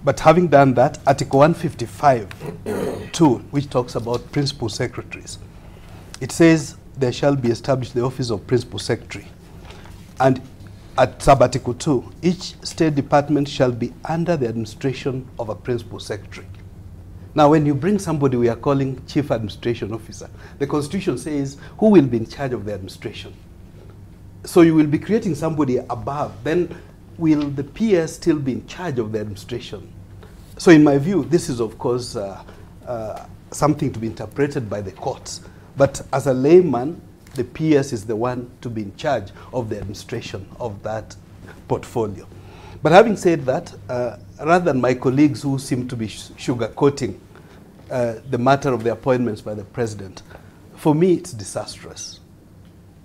But having done that, Article 155(2), which talks about principal secretaries, it says there shall be established the office of principal secretary. And at sub-article 2, each state department shall be under the administration of a principal secretary. Now, when you bring somebody we are calling chief administration officer, the Constitution says who will be in charge of the administration. So you will be creating somebody above. Then will the PS still be in charge of the administration? So in my view, this is, of course, something to be interpreted by the courts. But as a layman, the PS is the one to be in charge of the administration of that portfolio. But having said that, rather than my colleagues who seem to be sugarcoating the matter of the appointments by the president, for me it's disastrous.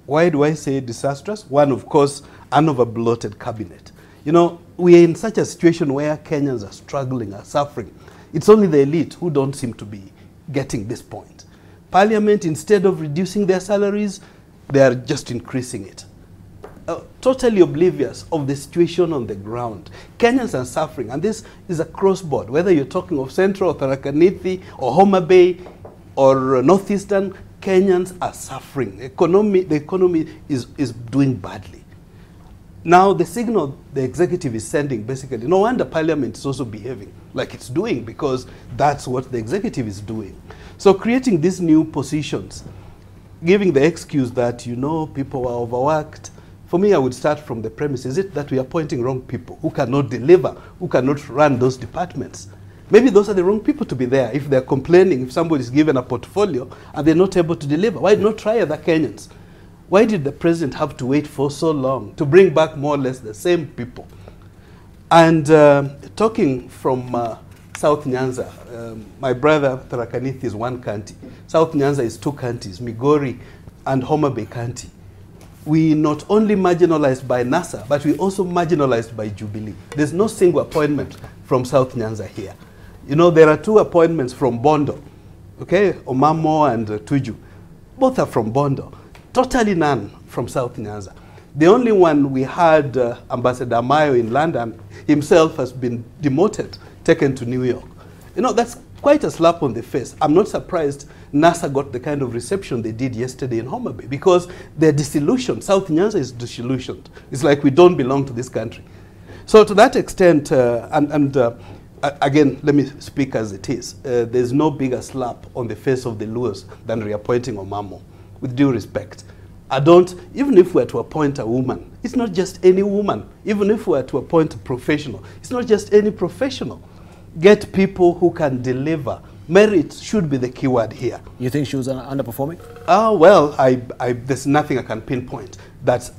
Why do I say disastrous? One, of course, an over-bloated cabinet. You know, we are in such a situation where Kenyans are struggling, are suffering. It's only the elite who don't seem to be getting this point. Parliament, instead of reducing their salaries, they are just increasing it. Totally oblivious of the situation on the ground. Kenyans are suffering, and this is across board. Whether you're talking of Central, or Tharaka-Nithi, or Homa Bay, or Northeastern, Kenyans are suffering. The economy is doing badly. Now, the signal the executive is sending, basically, no wonder Parliament is also behaving like it's doing, because that's what the executive is doing. So creating these new positions, giving the excuse that, you know, people are overworked. For me, I would start from the premise, is it that we are appointing wrong people who cannot deliver, who cannot run those departments? Maybe those are the wrong people to be there. If they're complaining, if somebody is given a portfolio and they're not able to deliver, why not try other Kenyans? Why did the president have to wait for so long to bring back more or less the same people? And talking from South Nyanza, my brother Tharaka-Nithi is one county. South Nyanza is two counties, Migori and Homa Bay County. We not only marginalized by NASA, but we also marginalized by Jubilee. There's no single appointment from South Nyanza here. You know, there are two appointments from Bondo, okay, Omamo and Tuju. Both are from Bondo. Totally none from South Nyanza. The only one we had, Ambassador Amayo in London, himself has been demoted, taken to New York. You know, that's quite a slap on the face. I'm not surprised NASA got the kind of reception they did yesterday in Homa Bay, because they're disillusioned. South Nyanza is disillusioned. It's like we don't belong to this country. So to that extent, again, let me speak as it is. There's no bigger slap on the face of the Luos than reappointing Omamo, with due respect. Even if we were to appoint a woman, it's not just any woman. Even if we were to appoint a professional, it's not just any professional. Get people who can deliver. Merit should be the key word here. You think she was underperforming? Well, there's nothing I can pinpoint that's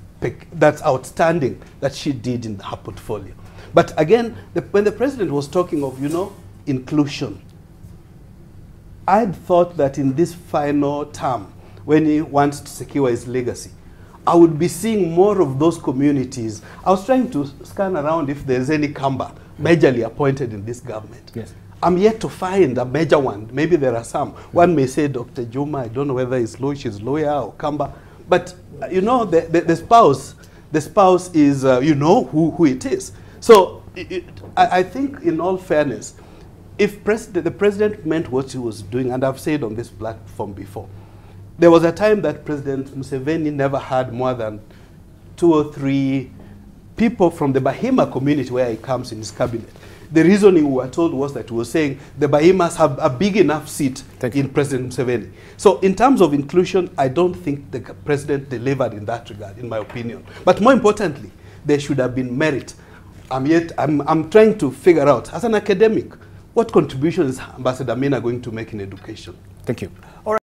outstanding that she did in her portfolio. But again, when the president was talking of, you know, inclusion, I'd thought that in this final term, when he wants to secure his legacy, I would be seeing more of those communities. I was trying to scan around if there's any Kamba majorly appointed in this government. Yes. I'm yet to find a major one. Maybe there are some. One may say Dr. Juma, I don't know whether she's lawyer or Kamba. But, you know, the spouse is, you know who it is. So I think in all fairness, if the president meant what he was doing, and I've said on this platform before, there was a time that President Museveni never had more than 2 or 3 people from the Bahima community where he comes in his cabinet. The reasoning we were told was that he was saying the Bahimas have a big enough seat in President Museveni. So in terms of inclusion, I don't think the president delivered in that regard, in my opinion. But more importantly, there should have been merit. I'm trying to figure out, as an academic, what contribution is Ambassador Mina going to make in education? Thank you. All right.